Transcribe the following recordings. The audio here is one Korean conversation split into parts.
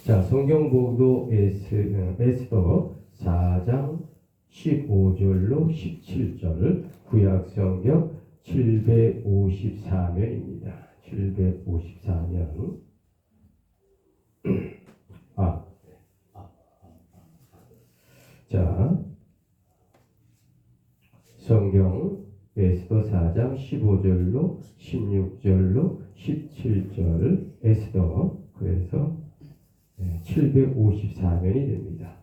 자, 성경보도 에스더 4장 15절로 17절, 구약성경 754면입니다. 754면. 자, 성경 에스더 4장 15절로 16절로 17절 에스더, 그래서 754면이 됩니다.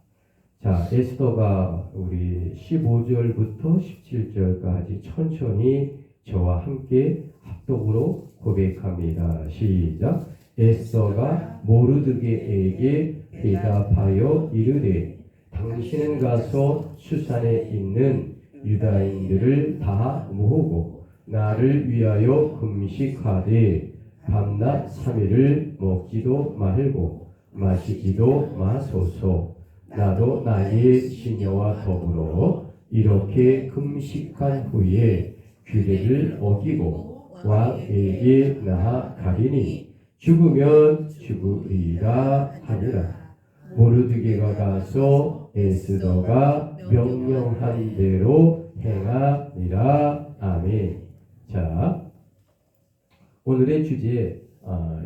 자, 에스더가 우리 15절부터 17절까지 천천히 저와 함께 합독으로 고백합니다. 시작. 에스더가 모르드게에게 대답하여 이르되, 당신은 가서 수산에 있는 유다인들을 다 모으고 나를 위하여 금식하되 밤낮 3일을 먹지도 말고 마시지도 마소서. 나도 나의 시녀와 더불어 이렇게 금식한 후에 규례를 어기고 왕에게 나아가리니 죽으면 죽으리라 하니라. 모르드게가 가서 에스더가 명령한 대로 행하니라. 아멘. 자, 오늘의 주제,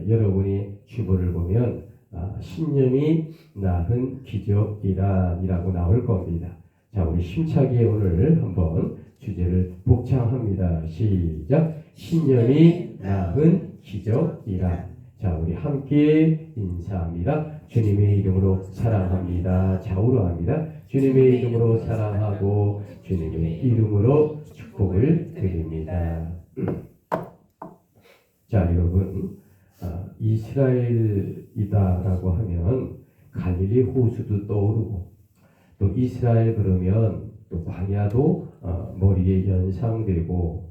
여러분이 주보를 보면 신념이 낳은 기적이라고 나올 겁니다. 자, 우리 힘차게 오늘 한번 주제를 복창합니다. 시작. 신념이 낳은 기적이라. 자, 우리 함께 인사합니다. 주님의 이름으로 사랑합니다. 좌우로 합니다. 주님의 이름으로 사랑하고 주님의 이름으로 축복을 드립니다. 자, 여러분, 이스라엘이다라고 하면 갈릴리 호수도 떠오르고, 또 이스라엘 그러면 또 광야도 머리에 연상되고,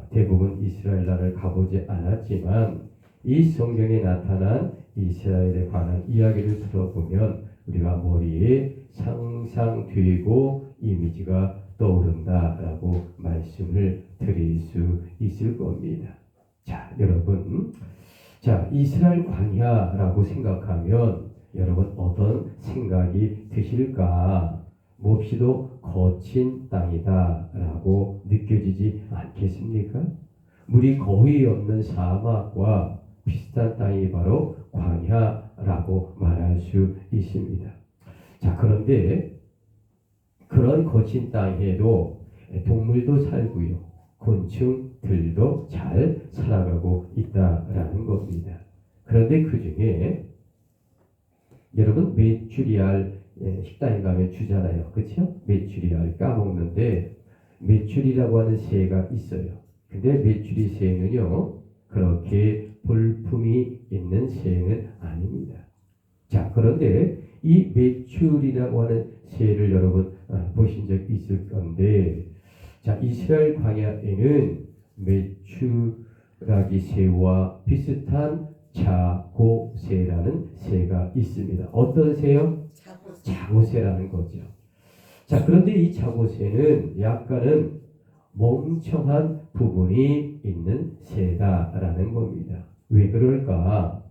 대부분 이스라엘 나라를 가보지 않았지만 이 성경에 나타난 이스라엘에 관한 이야기를 들어보면 우리가 머리에 상상되고 이미지가 떠오른다라고 말씀을 드릴 수 있을 겁니다. 자, 여러분, 자, 이스라엘 광야라고 생각하면 여러분 어떤 생각이 드실까? 몹시도 거친 땅이다라고 느껴지지 않겠습니까? 물이 거의 없는 사막과 비슷한 땅이 바로 광야라고 말할 수 있습니다. 자, 그런데 그런 거친 땅에도 동물도 살고요, 곤충들도 잘 살아가고 있다라는 겁니다. 그런데 그 중에 여러분 메추리알 식당에 가면 주잖아요. 그렇죠? 메추리알 까먹는데 메추리라고 하는 새가 있어요. 근데 메추리 새는요, 그렇게 볼품이 있는 새는 아닙니다. 자, 그런데 이 메추리라고 하는 새를 여러분 보신 적 있을 건데, 자, 이스라엘 광야에는 메추라기 새와 비슷한 자고새라는 새가 있습니다. 어떤 새요? 자고새라는 거죠. 자, 그런데 이 자고새는 약간은 멍청한 부분이 있는 새다라는 겁니다. 왜 그럴까?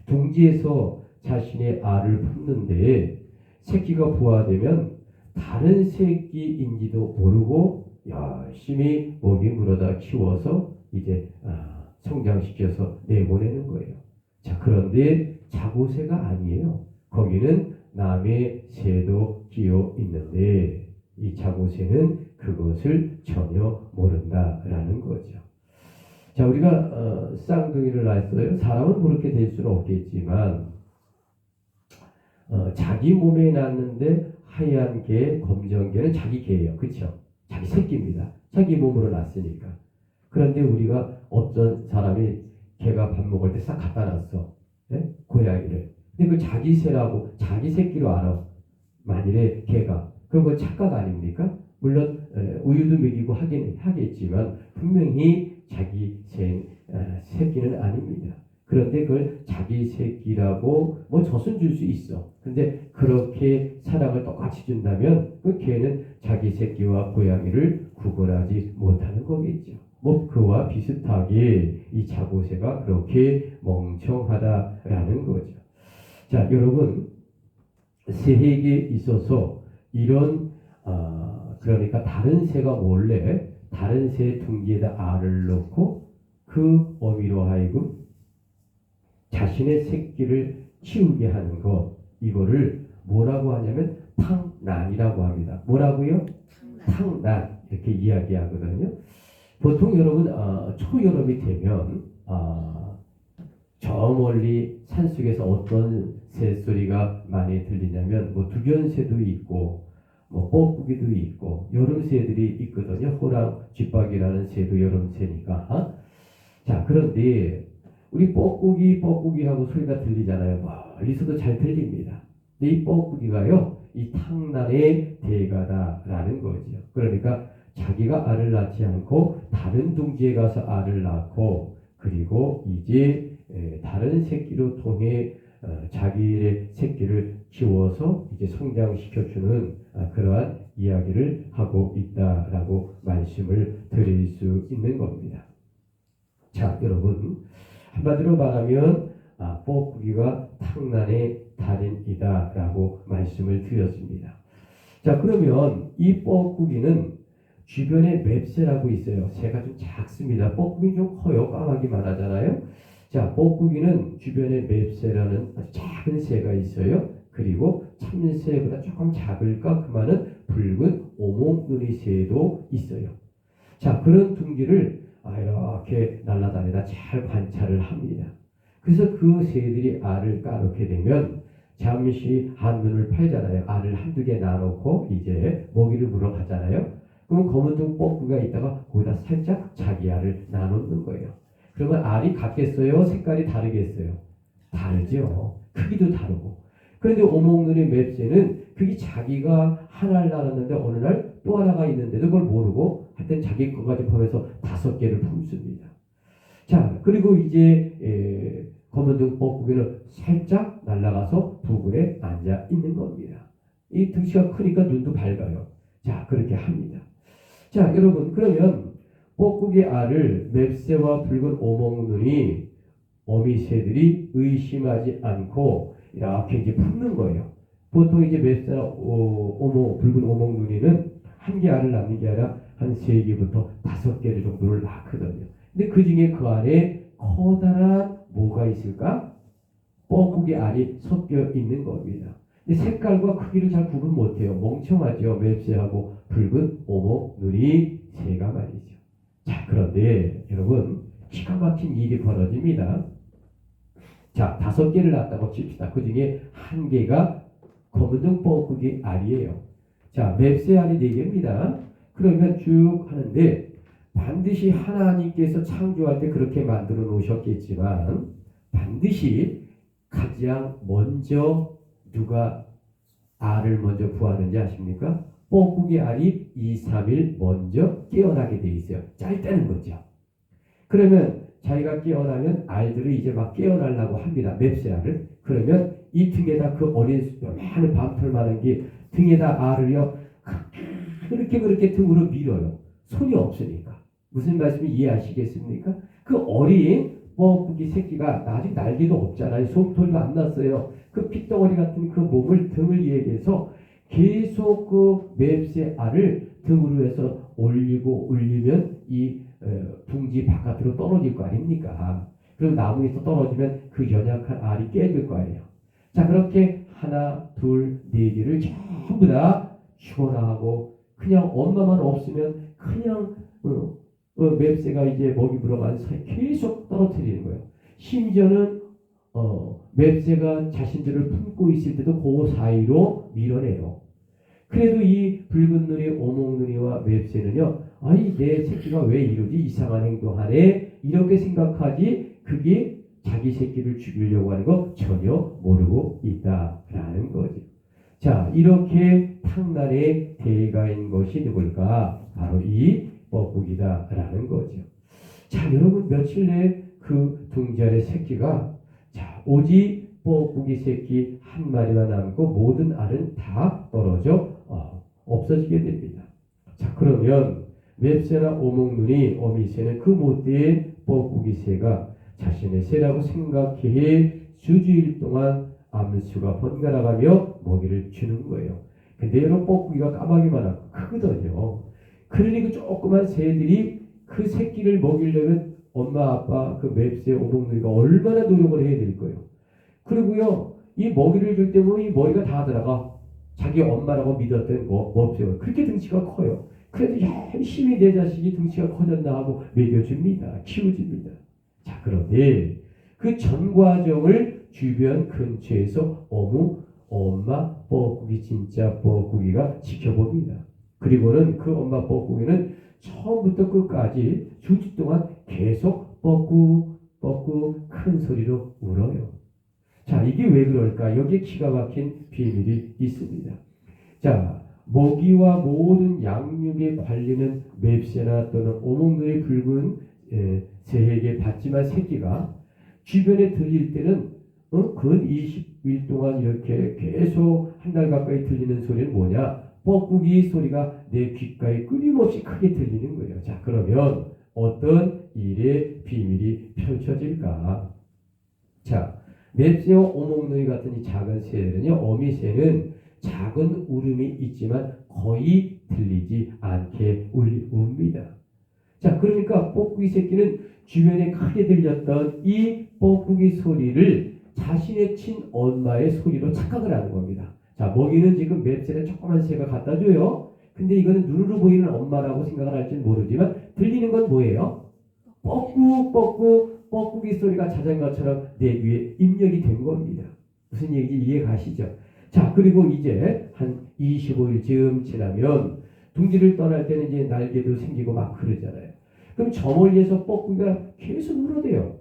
둥지에서 자신의 알을 품는데 새끼가 부화되면 다른 새끼인지도 모르고 열심히 먹이 물어다 키워서 이제 성장시켜서 내보내는 거예요. 자, 그런데 자고새가 아니에요. 거기는 남의 새도 끼어 있는데 이 자고새는 그것을 전혀 모른다라는 거죠. 자, 우리가 쌍둥이를 낳았어요. 사람은 그렇게 될 수는 없겠지만 자기 몸에 낳았는데 하얀 개, 검정 개는 자기 개예요. 그렇죠? 자기 새끼입니다. 자기 몸으로 낳았으니까. 그런데 우리가 어떤 사람이 개가 밥 먹을 때 싹 갖다 놨어. 네? 고양이를. 근데 그 자기 새라고 자기 새끼로 알아. 만일에 개가. 그럼 그건 착각 아닙니까? 물론 우유도 먹이고 하겠지만 분명히 자기 새끼는 아닙니다. 그런데 그걸 자기 새끼라고 뭐 젖은 줄 수 있어. 근데 그렇게 사랑을 똑같이 준다면 그 개는 자기 새끼와 고양이를 구분하지 못하는 거겠죠. 뭐 그와 비슷하게 이 자고새가 그렇게 멍청하다라는 거죠. 자, 여러분, 새에게 있어서 이런 그러니까 다른 새가 몰래 다른 새 둥지에다 알을 넣고 그 어미로 하여금 자신의 새끼를 키우게 하는 것, 이거를 뭐라고 하냐면 탕난이라고 합니다. 뭐라고요? 탕난 이렇게 이야기하거든요. 보통 여러분 초여름이 되면 저 멀리 산속에서 어떤 새소리가 많이 들리냐면 뭐 두견새도 있고 뭐 뻐꾸기도 있고 여름새들이 있거든요. 호랑 쥐박이라는 새도 여름새니까. 자, 그런데 우리 뻐꾸기 하고 소리가 들리잖아요. 멀리서도 잘 들립니다. 근데 이 뻐꾸기가요, 이 탕난의 대가다라는 거죠. 그러니까 자기가 알을 낳지 않고 다른 둥지에 가서 알을 낳고 그리고 이제 다른 새끼로 통해 자기의 새끼를 키워서 이제 성장시켜주는 그러한 이야기를 하고 있다라고 말씀을 드릴 수 있는 겁니다. 자, 여러분, 한마디로 말하면 뻐꾸기가 탕난의 달인이다라고 말씀을 드렸습니다. 자, 그러면 이 뻐꾸기는 주변에 맵새라고 있어요. 새가 좀 작습니다. 뻐꾸기는 좀 커요. 까마귀만 하잖아요. 자, 뻐꾸기는 주변에 맵새라는 아주 작은 새가 있어요. 그리고 참새보다 조금 작을까 그만은 붉은 오목누리 새도 있어요. 자, 그런 둥지를 이렇게 날아다니다 잘 관찰을 합니다. 그래서 그 새들이 알을 까놓게 되면 잠시 한눈을 팔잖아요. 알을 한두 개 놔놓고 이제 먹이를 물어 가잖아요. 그럼 검은둥 뻐꾸기가 있다가 거기다 살짝 자기 알을 놔놓는 거예요. 그러면 알이 같겠어요? 색깔이 다르겠어요? 다르죠. 크기도 다르고. 그런데 오목누리 맵새는 그게 자기가 하나를 낳았는데 어느 날 또 하나가 있는데도 그걸 모르고 하여튼 자기 것까지 포함해서 5개를 품습니다. 자, 그리고 이제 검은둥 뻐꾸기는 살짝 날아가서 부근에 앉아 있는 겁니다. 이 등치가 크니까 눈도 밝아요. 자, 그렇게 합니다. 자, 여러분, 그러면 뻐꾸기 알을 맵새와 붉은 오목눈이 어미새들이 의심하지 않고 이렇게 이제 품는 거예요. 보통 이제 맵새나 붉은 오목눈이는 한 개 알을 낳는 게 아니라 한 3개부터 5개를 정도를 낳거든요. 근데 그 중에 그 안에 커다란 뭐가 있을까? 뻐꾸기 알이 섞여 있는 겁니다. 근데 색깔과 크기를 잘 구분 못해요. 멍청하죠. 맵새하고 붉은 오목누리 새가 말이죠. 자, 그런데 여러분, 기가 막힌 일이 벌어집니다. 자, 5개를 낳았다고 칩시다. 그 중에 1개가 검은둥 뻐꾸기 알이에요. 자, 맵새 알이 4개입니다. 그러면 쭉 하는데 반드시 하나님께서 창조할 때 그렇게 만들어 놓으셨겠지만 반드시 가장 먼저 누가 알을 먼저 구하는지 아십니까? 뻐꾸기 알이 2, 3일 먼저 깨어나게 돼 있어요. 짤 때는 거죠. 그러면 자기가 깨어나면 알들이 이제 막 깨어나려고 합니다. 맵새 알을. 그러면 이 등에다 그 어린 많은 밤털 많은 게 등에다 알을요 그렇게 등으로 밀어요. 손이 없으니까. 무슨 말씀인지 이해하시겠습니까? 그 어린 뻐꾸기 새끼가 아직 날개도 없잖아요. 솜털도 안 났어요. 그 핏덩어리 같은 그 몸을 등을 이야기해서 계속 그 맵새 알을 등으로 해서 올리면 이 둥지 바깥으로 떨어질 거 아닙니까? 그리고 나무에서 떨어지면 그 연약한 알이 깨질 거예요. 자, 그렇게 하나, 둘, 4개를 전부 다 죽어나가고 그냥 엄마만 없으면 그냥 맵새가 이제 먹이 물어가는 사이 계속 떨어뜨리는 거예요. 심지어는 맵새가 자신들을 품고 있을 때도 그 사이로 밀어내요. 그래도 이 붉은 누리, 오목누리와 맵새는요, 내 새끼가 왜 이러지? 이상한 행동하네? 이렇게 생각하지, 그게 자기 새끼를 죽이려고 하는 거 전혀 모르고 있다라는 거죠. 자, 이렇게 탕난의 대가인 것이 누굴까? 바로 이 뻐꾸기다라는 거죠. 자, 여러분, 며칠 내에 그 둥지 아래 새끼가 오직 뻐꾸기 새끼 한 마리만 남고 모든 알은 다 떨어져 없어지게 됩니다. 자, 그러면 맵새나 오목눈이 어미새는 그 못된 뻐꾸기 새가 자신의 새라고 생각해 수주일 동안 암수가 번갈아가며 먹이를 주는 거예요. 근데 여러분 뻐꾸기가 까마귀만 하고 크거든요. 그러니 그 조그만 새들이 그 새끼를 먹이려면 엄마 아빠 그 맵새 오목누이가 얼마나 노력을 해야 될 거예요. 그리고요 이 먹이를 줄 때 보면 이 머리가 다 들어가 자기 엄마라고 믿었던 맵새가 그렇게 등치가 커요. 그래도 열심히 내 자식이 등치가 커졌나 하고 먹여줍니다. 키워줍니다. 자 그런데 그 전 과정을 주변 근처에서 엄마 뻐꾸기 진짜 뻐꾸기가 지켜봅니다. 그리고는 그 엄마 뻐꾸기는 처음부터 끝까지 수주 동안 계속 뻐꾸 큰 소리로 울어요. 자 이게 왜 그럴까? 여기에 기가 막힌 비밀이 있습니다. 자 먹이와 모든 양육에 관리는 맵새나 또는 오목누이 붉은 새에게 받지만 새끼가 주변에 들릴 때는 근 20일 동안 이렇게 계속 한 달 가까이 들리는 소리는 뭐냐? 뻐꾸기 소리가 내 귓가에 끊임없이 크게 들리는 거예요. 자 그러면 어떤 일의 비밀이 펼쳐질까? 자 맵새와 오목누이 같은 이 작은 새들은요, 어미새는 작은 울음이 있지만 거의 들리지 않게 웁니다. 자, 그러니까 뻐꾸기 새끼는 주변에 크게 들렸던 이 뻐꾸기 소리를 자신의 친 엄마의 소리로 착각을 하는 겁니다. 자, 먹이는 지금 맵새는 조그만 새가 갖다 줘요. 근데 이거는 눈으로 보이는 엄마라고 생각을 할지는 모르지만 들리는 건 뭐예요? 뻐꾸기 소리가 자전거처럼 내 귀에 입력이 된 겁니다. 무슨 얘기인지 이해 가시죠? 자, 그리고 이제 한 25일쯤 지나면 둥지를 떠날 때는 이제 날개도 생기고 막 그러잖아요. 그럼 저 멀리에서 뻐꾸기가 계속 울어대요.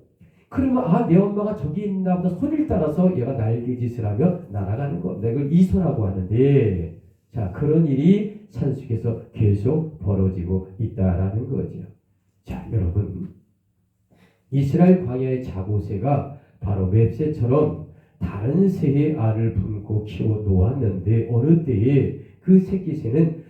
그러면 내 엄마가 저기 있나 보다 소리를 따라서 얘가 날개짓을 하며 날아가는 겁니다. 이걸 이소라고 하는데 자 그런 일이 산속에서 계속 벌어지고 있다라는 거죠. 자 여러분 이스라엘 광야의 자고새가 바로 맵새처럼 다른 새의 알을 품고 키워 놓았는데 어느 때에 그 새끼새는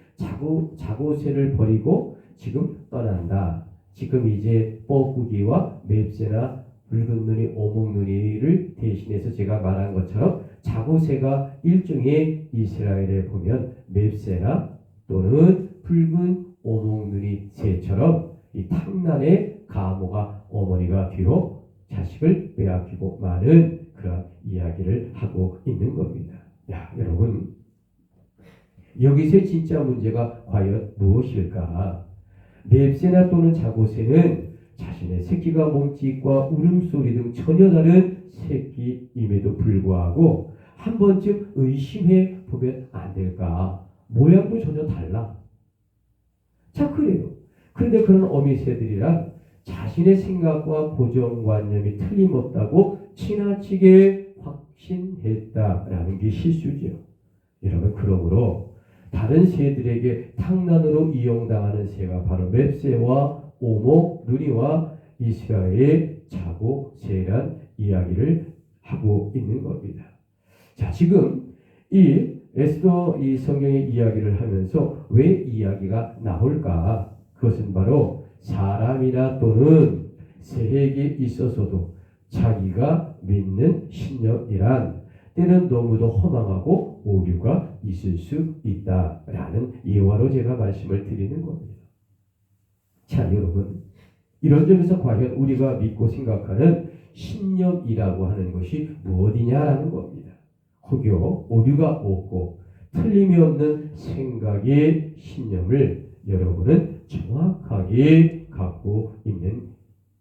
자고새를 버리고 지금 떠난다. 지금 이제 뻐꾸기와 맵새나 붉은 눈이 오목눈이를 대신해서 제가 말한 것처럼 자고새가 일종의 이스라엘에 보면 맵새나 또는 붉은 오목눈이 새처럼 이 탕난의 가모가 어머니가 뒤로 자식을 빼앗기고 마는 그런 이야기를 하고 있는 겁니다. 야 여러분 여기서의 진짜 문제가 과연 무엇일까? 맵새나 또는 자고새는 자신의 새끼가 몸짓과 울음소리 등 전혀 다른 새끼임에도 불구하고 한 번쯤 의심해 보면 안 될까? 모양도 전혀 달라. 자 그래요. 그런데 그런 어미새들이란 자신의 생각과 고정관념이 틀림없다고 지나치게 확신했다라는 게 실수죠. 여러분 그러므로 다른 새들에게 탕난으로 이용당하는 새가 바로 맵새와 오목, 누리와 이스라엘의 자고새란 이야기를 하고 있는 겁니다. 자, 지금 이 에스더 이 성경의 이야기를 하면서 왜 이야기가 나올까? 그것은 바로 사람이나 또는 새에게 있어서도 자기가 믿는 신념이란 때는 너무도 허망하고 오류가 있을 수 있다라는 예화로 제가 말씀을 드리는 겁니다. 자 여러분 이런 점에서 과연 우리가 믿고 생각하는 신념이라고 하는 것이 무엇이냐라는 겁니다. 혹여 오류가 없고 틀림이 없는 생각의 신념을 여러분은 정확하게 갖고 있는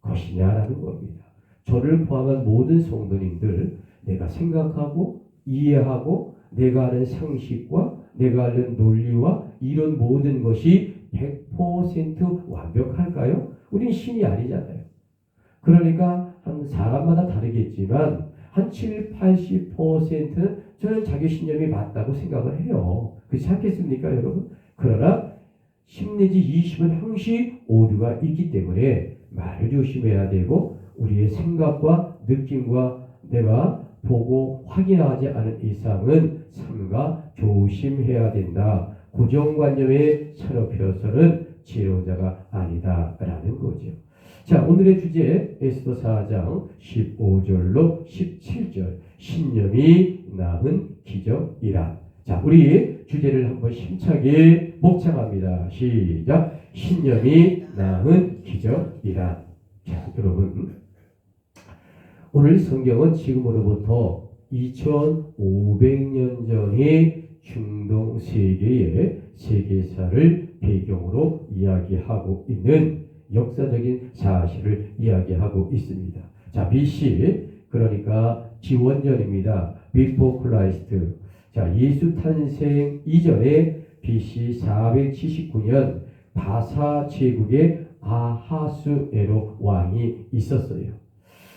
것이냐라는 겁니다. 저를 포함한 모든 성도님들 내가 생각하고 이해하고 내가 아는 상식과 내가 아는 논리와 이런 모든 것이 100% 완벽할까요? 우린 신이 아니잖아요. 그러니까 한 사람마다 다르겠지만 한 7, 80%는 저는 자기 신념이 맞다고 생각을 해요. 그렇지 않겠습니까 여러분? 그러나 10 내지 20은 항시 오류가 있기 때문에 말을 조심해야 되고 우리의 생각과 느낌과 내가 보고 확인하지 않은 이상은 삼가 조심해야 된다. 고정관념에 사로펴서는 지혜로운 자가 아니다라는 거죠. 자, 오늘의 주제 에스더 4장 15절로 17절 신념이 낳은 기적이라. 자, 우리 주제를 한번 힘차게 묵상합니다. 시작. 신념이 낳은 기적이라. 자, 여러분, 오늘 성경은 지금으로부터 2500년 전의 중동 세계의 세계사를 배경으로 이야기하고 있는 역사적인 사실을 이야기하고 있습니다. 자, BC, 그러니까 지원전입니다. Before Christ. 자, 예수 탄생 이전에 BC 479년 바사 제국의 아하수에로 왕이 있었어요.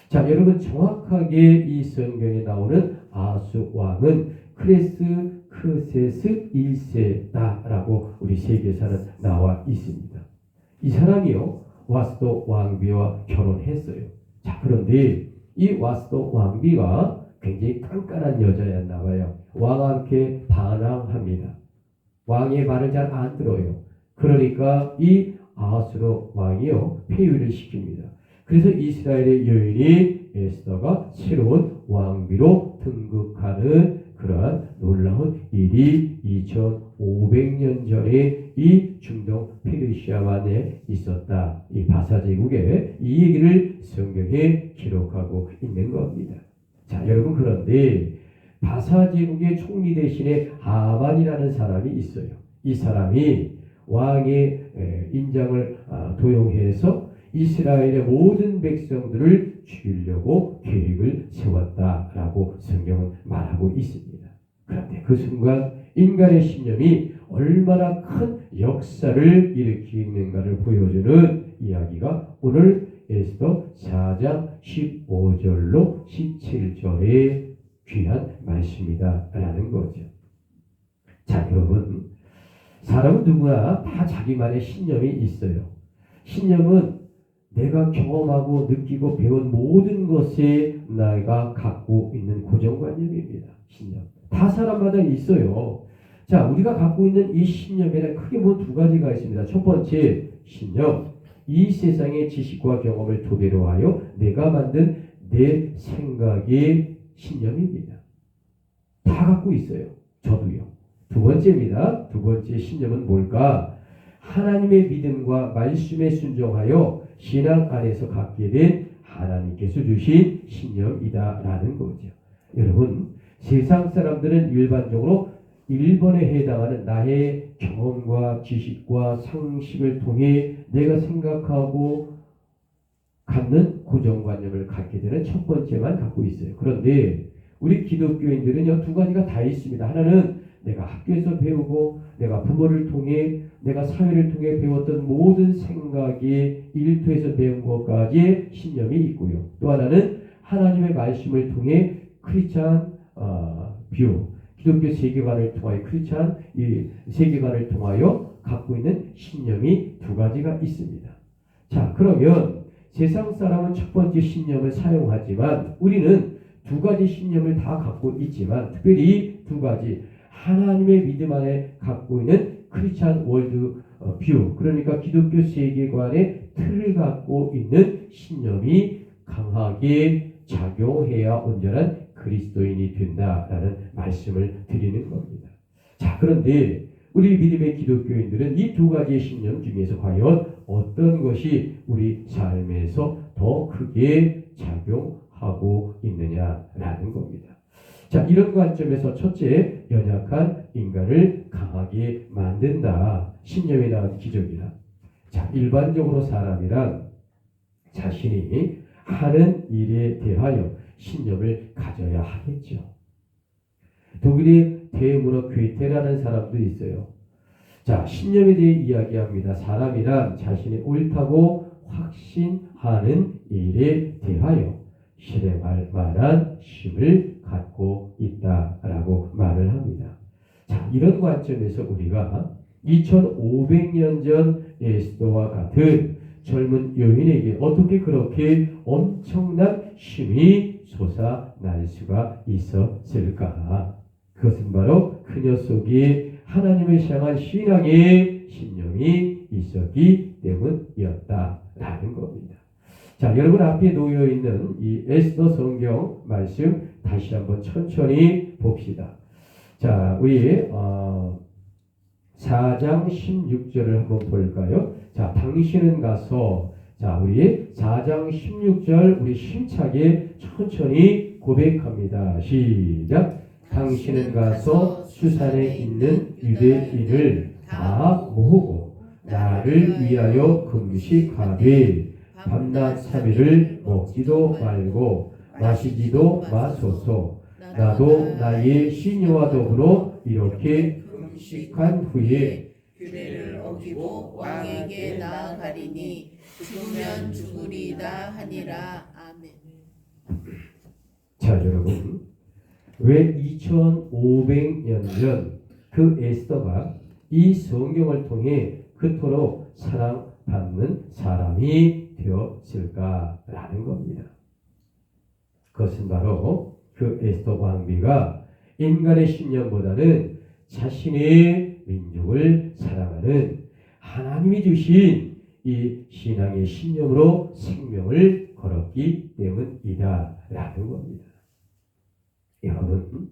자, 여러분, 정확하게 이 성경에 나오는 아하수 왕은 크레스크세스 1세다라고 우리 세계사는 나와 있습니다. 이 사람이요, 와스도 왕비와 결혼했어요. 자, 그런데 이 와스도 왕비가 굉장히 깐깐한 여자였나 봐요. 왕한테 반항합니다. 왕의 말을 잘 안 들어요. 그러니까 이 아하수로 왕이요, 폐위를 시킵니다. 그래서 이스라엘의 여인이 에스더가 새로운 왕비로 등극하는 그러한 놀라운 일이 2500년 전에 이 중동 페르시아만에 있었다. 이 바사 제국에 이 얘기를 성경에 기록하고 있는 겁니다. 자, 여러분, 그런데 바사 제국의 총리 대신에 하만이라는 사람이 있어요. 이 사람이 왕의 인장을 도용해서 이스라엘의 모든 백성들을 죽이려고 계획을 세웠다라고 성경은 말하고 있습니다. 그런데 그 순간 인간의 신념이 얼마나 큰 역사를 일으키는가를 보여주는 이야기가 오늘 에스더 4장 15절로 17절의 귀한 말씀이다라는 거죠. 자, 여러분, 사람은 누구나 다 자기만의 신념이 있어요. 신념은 내가 경험하고 느끼고 배운 모든 것에 내가 갖고 있는 고정관념입니다. 신념. 다 사람마다 있어요. 자, 우리가 갖고 있는 이 신념에는 크게 뭐 두 가지가 있습니다. 첫 번째 신념. 이 세상의 지식과 경험을 토대로 하여 내가 만든 내 생각의 신념입니다. 다 갖고 있어요. 저도요. 두 번째입니다. 두 번째 신념은 뭘까? 하나님의 믿음과 말씀에 순종하여 신앙 안에서 갖게 된 하나님께서 주신 신념이다라는 거죠. 여러분, 세상 사람들은 일반적으로 1번에 해당하는 나의 경험과 지식과 상식을 통해 내가 생각하고 갖는 고정관념을 갖게 되는 첫 번째만 갖고 있어요. 그런데 우리 기독교인들은요, 두 가지가 다 있습니다. 하나는 내가 학교에서 배우고 내가 부모를 통해 내가 사회를 통해 배웠던 모든 생각의 일터에서 배운 것까지의 신념이 있고요. 또 하나는 하나님의 말씀을 통해 크리스찬 뷰, 기독교 세계관을 통하여 크리스찬 이 세계관을 통하여 갖고 있는 신념이 두 가지가 있습니다. 자, 그러면 세상 사람은 첫 번째 신념을 사용하지만 우리는 두 가지 신념을 다 갖고 있지만 특별히 두 가지 하나님의 믿음 안에 갖고 있는 크리스찬 월드 뷰, 그러니까 기독교 세계관의 틀을 갖고 있는 신념이 강하게 작용해야 온전한 그리스도인이 된다라는 말씀을 드리는 겁니다. 자, 그런데 우리 믿음의 기독교인들은 이 두 가지의 신념 중에서 과연 어떤 것이 우리 삶에서 더 크게 작용하고 있느냐라는 겁니다. 자, 이런 관점에서 첫째, 연약한 인간을 강하게 만든다. 신념이 낳은 기적이다. 자, 일반적으로 사람이란 자신이 하는 일에 대하여 신념을 가져야 하겠죠. 독일의 대문어 괴테라는 사람도 있어요. 자, 신념에 대해 이야기합니다. 사람이란 자신이 옳다고 확신하는 일에 대하여 실행할 만한 힘을 갖고 있다라고 말을 합니다. 자, 이런 관점에서 우리가 2500년 전 에스더와 같은 젊은 여인에게 어떻게 그렇게 엄청난 힘이 솟아날 수가 있었을까? 그것은 바로 그녀 속에 하나님을 향한 신앙의 신념이 있었기 때문이었다라는 겁니다. 자, 여러분 앞에 놓여 있는 이 에스더 성경 말씀 다시 한번 천천히 봅시다. 자, 우리 4장 16절을 한번 볼까요? 자, 당신은 가서, 자, 우리 4장 16절 우리 힘차게 천천히 고백합니다. 시작. 당신은 가서 수산에 있는 유대인을 다 모으고 나를 위하여 금식하되 밤낮 3일을 먹지도 말고 마시지도 마소서. 나도 나의 시녀와 더불어 이렇게 금식한 후에 규례를 어기고 왕에게 나아가리니 죽으면 죽으리다 하니라. 아멘. 자, 여러분, 왜 2500년 전 그 에스더가 이 성경을 통해 그토록 사랑받는 사람이 되었을까라는 겁니다. 그것은 바로 그 에스더 왕비가 인간의 신념보다는 자신의 민족을 사랑하는 하나님이 주신 이 신앙의 신념으로 생명을 걸었기 때문이다라는 겁니다. 여러분,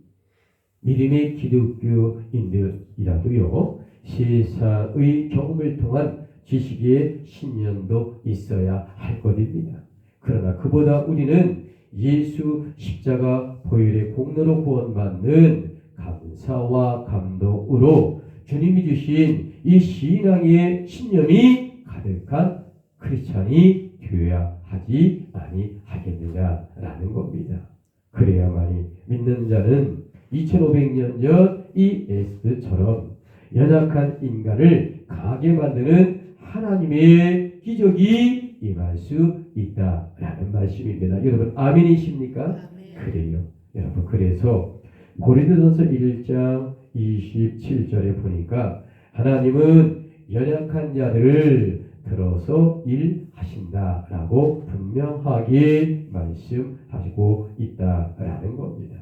믿음의 기독교인들이라도요, 세상의 경험을 통한 지식의 신념도 있어야 할 것입니다. 그러나 그보다 우리는 예수 십자가 보혈의 공로로 구원받는 감사와 감동으로 주님이 주신 이 신앙의 신념이 가득한 크리스찬이 되어야 하지 아니하겠느냐라는 겁니다. 그래야만이 믿는 자는 2500년 전 이 에스더처럼 연약한 인간을 강하게 만드는 하나님의 기적이 임할 수 있다라는 말씀입니다. 여러분 아멘이십니까? 아멘. 그래요. 여러분, 그래서 고린도전서 1장 27절에 보니까 하나님은 연약한 자들을 들어서 일하신다라고 분명하게 말씀하시고 있다라는 겁니다.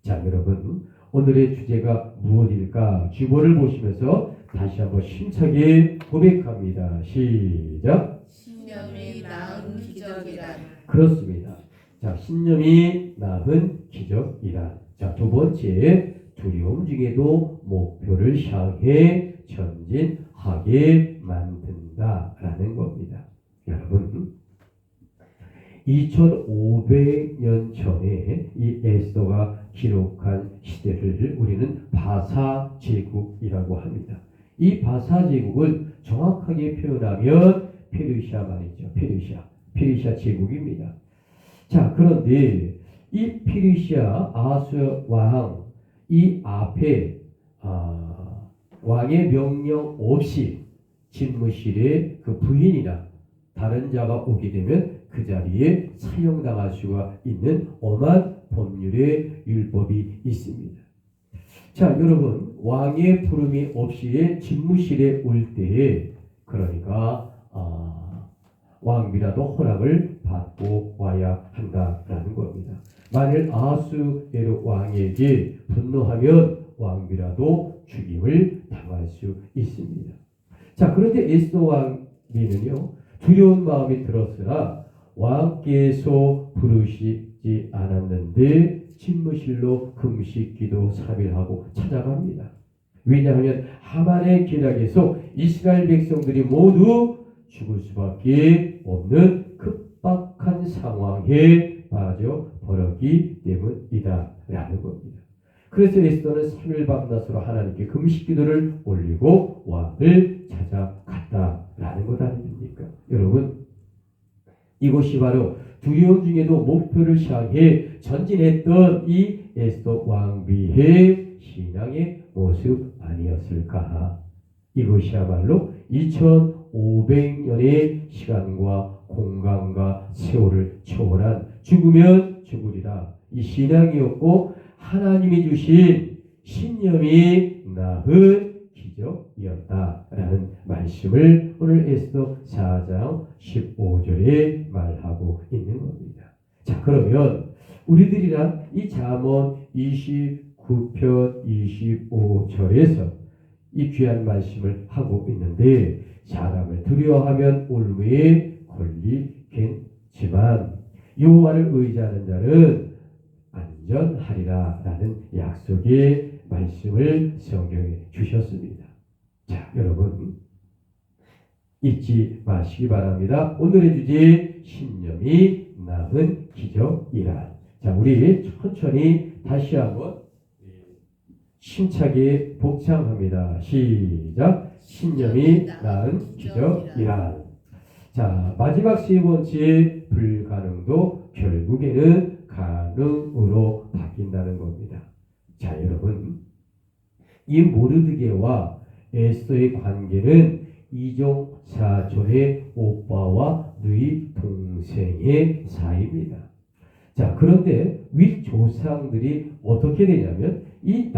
자, 여러분, 오늘의 주제가 무엇일까? 주보를 보시면서 다시 한번 힘차게 고백합니다. 시작. 신념이 낳은 기적이란. 그렇습니다. 자, 신념이 낳은 기적이란. 자, 두 번째, 두려움 중에도 목표를 향해 전진하게 만든다라는 겁니다. 여러분, 2500년 전에 이 에스더가 기록한 시대를 우리는 바사 제국이라고 합니다. 이 바사 제국은 정확하게 표현하면 페르시아 말이죠. 페르시아 제국입니다. 자, 그런데 이 페르시아 아수르 왕, 이 앞에 왕의 명령 없이 집무실에 그 부인이나 다른 자가 오게 되면 그 자리에 사형당할 수가 있는 엄한 법률의 율법이 있습니다. 자, 여러분, 왕의 부름이 없이 집무실에 올 때에, 그러니까 왕비라도 허락을 받고 와야 한다라는 겁니다. 만일 아수에로 왕에게 분노하면 왕비라도 죽임을 당할 수 있습니다. 자, 그런데 에스더 왕비는요, 두려운 마음이 들었으나 왕께서 부르시지 않았는데 집무실로 금식 기도 3일하고 찾아갑니다. 왜냐하면 하만의 계략에서 이스라엘 백성들이 모두 죽을 수밖에 없는 급박한 상황에 빠져 버렸기 때문이다라는 겁니다. 그래서 에스더는 3일 밤낮으로 하나님께 금식 기도를 올리고 왕을 찾아갔다라는 것 아닙니까? 여러분, 이것이 바로 두려움 중에도 목표를 향해 전진했던 이 에스더 왕비의 신앙의 모습 아니었을까? 이것이야말로 2500년의 시간과 공간과 세월을 초월한 죽으면 죽으리라 이 신앙이었고, 하나님이 주신 신념이 낳은 기적이었다라는 말씀을 오늘 에스더 4장 15절에 말하고 있는 겁니다. 자, 그러면 우리들이란 이 잠언 29편 25절에서 이 귀한 말씀을 하고 있는데, 사람을 두려워하면 올무에 걸리겠지만 여호와를 의지하는 자는 안전하리라 라는 약속의 말씀을 성경에 주셨습니다. 자, 여러분 잊지 마시기 바랍니다. 오늘의 주제 신념이 낳은 기적이라. 자, 우리 천천히 다시 한번 힘차게 복창합니다. 시작. 신념이 낳은 기적이라. 자, 마지막 세 번째 불가능도 결국에는 가능으로 바뀐다는 겁니다. 자, 여러분 이 모르드게와 에스더의 관계는 이종 사촌의 오빠와 누이 동생의 사이입니다. 자, 그런데 윗 조상들이 어떻게 되냐면 이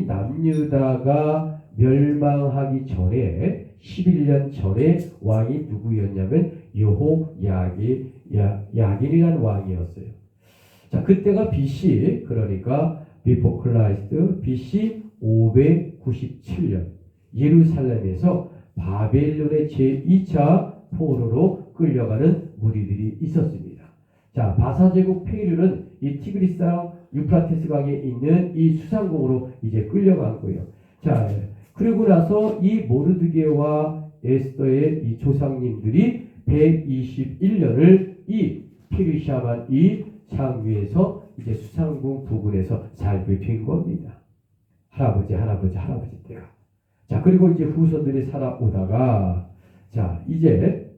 남유다가 멸망하기 전에 11년 전에 왕이 누구였냐면 여호야긴이라는 왕이었어요. 자, 그때가 BC, 그러니까 Before Christ, BC 597년 예루살렘에서 바벨론의 제2차 포로로 끌려가는 무리들이 있었습니다. 자, 바사제국 폐류는 이 티그리스강 유프라테스 강에 있는 이 수상궁으로 이제 끌려간 거예요. 자, 그리고 나서 이 모르드게와 에스더의 이 조상님들이 121년을 이 피르시아만 이 상위에서 이제 수상궁 부근에서 살게 된 겁니다. 할아버지 때가. 자, 그리고 이제 후손들이 살아오다가 자, 이제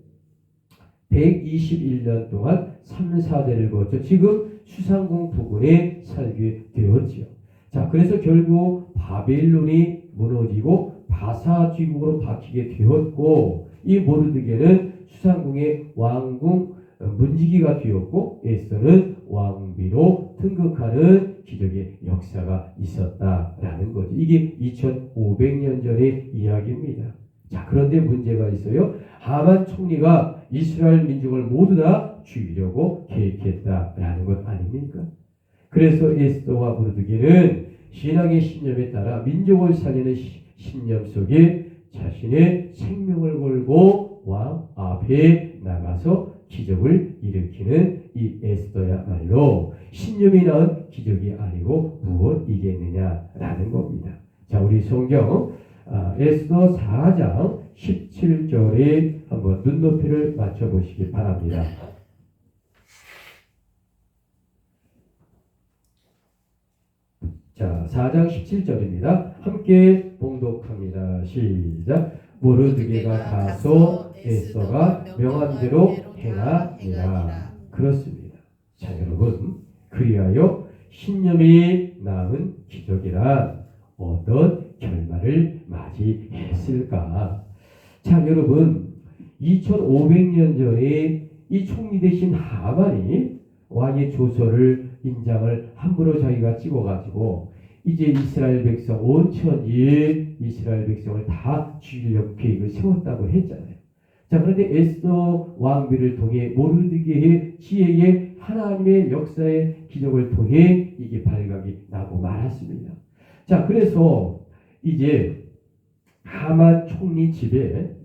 121년 동안 3, 4대를 거쳐 지금 수상궁 부근에 살게 되었지요. 자, 그래서 결국 바벨론이 무너지고 바사지국으로 바뀌게 되었고 이 모르드게는 수상궁의 왕궁 문지기가 되었고 에스더는 왕비로 등극하는 기적의 역사가 있었다라는 거죠. 이게 2500년 전의 이야기입니다. 자, 그런데 문제가 있어요. 하만 총리가 이스라엘 민족을 모두 다 죽이려고 계획했다라는 것 아닙니까? 그래서 에스더와 모르드게는 신앙의 신념에 따라 민족을 살리는 신념 속에 자신의 생명을 걸고 왕 앞에 나가서 기적을 일으키는 이 에스더야말로 신념이 낳은 기적이 아니고 무엇이겠느냐라는 겁니다. 자, 우리 성경 에스더 4장 17절에 한번 눈높이를 맞춰보시기 바랍니다. 자, 4장 17절입니다. 함께 봉독합니다. 시작. 모르드게가 가서 에스더가 명한 대로 행하니라. 그렇습니다. 자, 여러분, 그리하여 신념이 낳은 기적이란 어떤 결말을 맞이했을까? 자, 여러분, 2500년 전에 이 총리 대신 하만이 왕의 조서를 인장을 함부로 자기가 찍어가지고 이제 이스라엘 백성 온천이 이스라엘 백성을 다 죽이려고 계획을 세웠다고 했잖아요. 자, 그런데 에스더 왕비를 통해 모르드게의 지혜에 하나님의 역사의 기적을 통해 이게 발각이 나고 말았습니다. 자, 그래서 이제 하만 총리 집에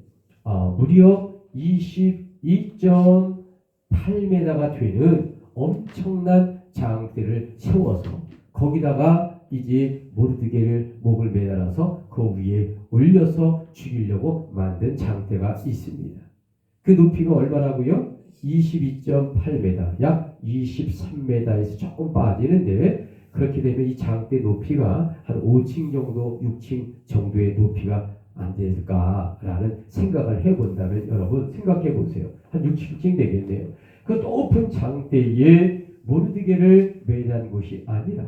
무려 22.8m가 되는 엄청난 장대를 세워서 거기다가 이제 모르드게를 목을 매달아서 그 위에 올려서 죽이려고 만든 장대가 있습니다. 그 높이가 얼마라고요? 22.8m, 약 23m에서 조금 빠지는데 그렇게 되면 이 장대 높이가 한 5층 정도, 6층 정도의 높이가 안 될까라는 생각을 해본다면 여러분 생각해 보세요. 한 6, 7층 되겠네요. 그 높은 장대에 모르드게를 매달은 것이 아니라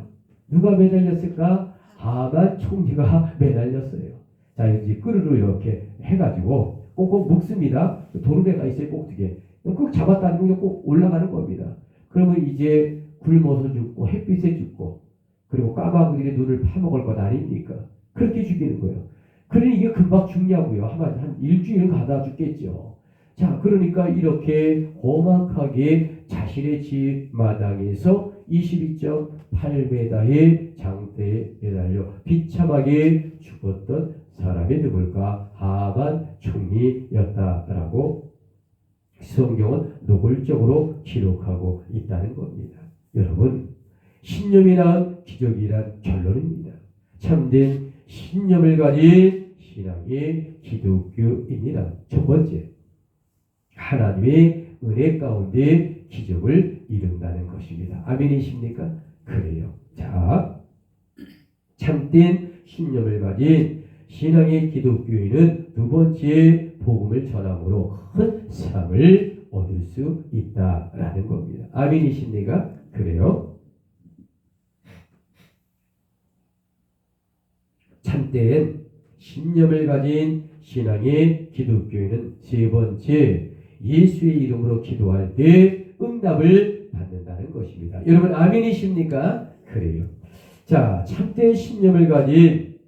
누가 매달렸을까? 하만 총리가 매달렸어요. 자, 이제 끄르르 이렇게 해가지고 꼭꼭 묶습니다. 도르래가 있어요, 꼭두개. 꼭 잡았다는 게 꼭 올라가는 겁니다. 그러면 이제 굶어서 죽고 햇빛에 죽고 그리고 까마귀들이 눈을 파먹을 것 아닙니까? 그렇게 죽이는 거예요. 그러니 이게 금방 죽냐고요. 한 일주일 가다 죽겠죠. 자, 그러니까 이렇게 험악하게 자신의 집 마당에서 22.8m의 장대에 매달려 비참하게 죽었던 사람이 누굴까? 하만 총리였다라고 성경은 노골적으로 기록하고 있다는 겁니다. 여러분, 신념이 낳은 기적이란 결론입니다. 참된 신념을 가진 신앙이 기독교인이란 첫 번째, 하나님의 은혜 가운데 기적을 이룬다는 것입니다. 아멘이십니까? 그래요. 자, 참된 신념을 가진 신앙의 기독교인은 두 번째 복음을 전함으로 큰 상을 얻을 수 있다라는 겁니다. 아멘이십니까? 그래요. 참된 신념을 가진 신앙의 기독교인은 세 번째, 예수의 이름으로 기도할 때 응답을 받는다는 것입니다. 여러분 아멘이십니까? 그래요. 자, 참된 신념을 가진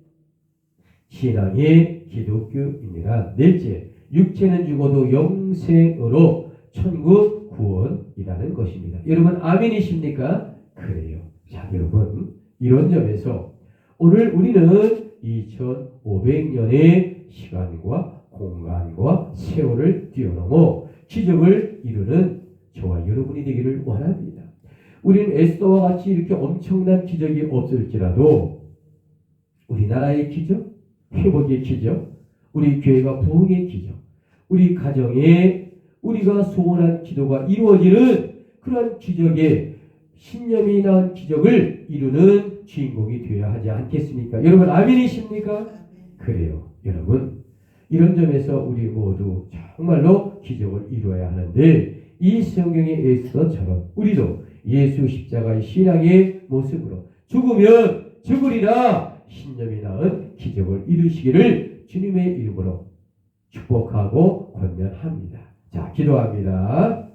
신앙의 기독교인이란 넷째, 육체는 죽어도 영생으로 천국 구원이라는 것입니다. 여러분 아멘이십니까? 그래요. 자, 여러분 이런 점에서 오늘 우리는 2500년의 시간과 공간과 세월을 뛰어넘어 기적을 이루는 저와 여러분이 되기를 원합니다. 우리는 에스더와 같이 이렇게 엄청난 기적이 없을지라도 우리나라의 기적, 회복의 기적, 우리 교회가 부흥의 기적, 우리 가정에 우리가 소원한 기도가 이루어지는 그런 기적의 신념이 낳은 기적을 이루는 주인공이 되어야 하지 않겠습니까? 여러분 아멘이십니까? 그래요. 여러분 이런 점에서 우리 모두 정말로 기적을 이루어야 하는데 이 성경의 에스더처럼 우리도 예수 십자가의 신앙의 모습으로 죽으면 죽으리라 신념이 낳은 기적을 이루시기를 주님의 이름으로 축복하고 권면합니다. 자, 기도합니다.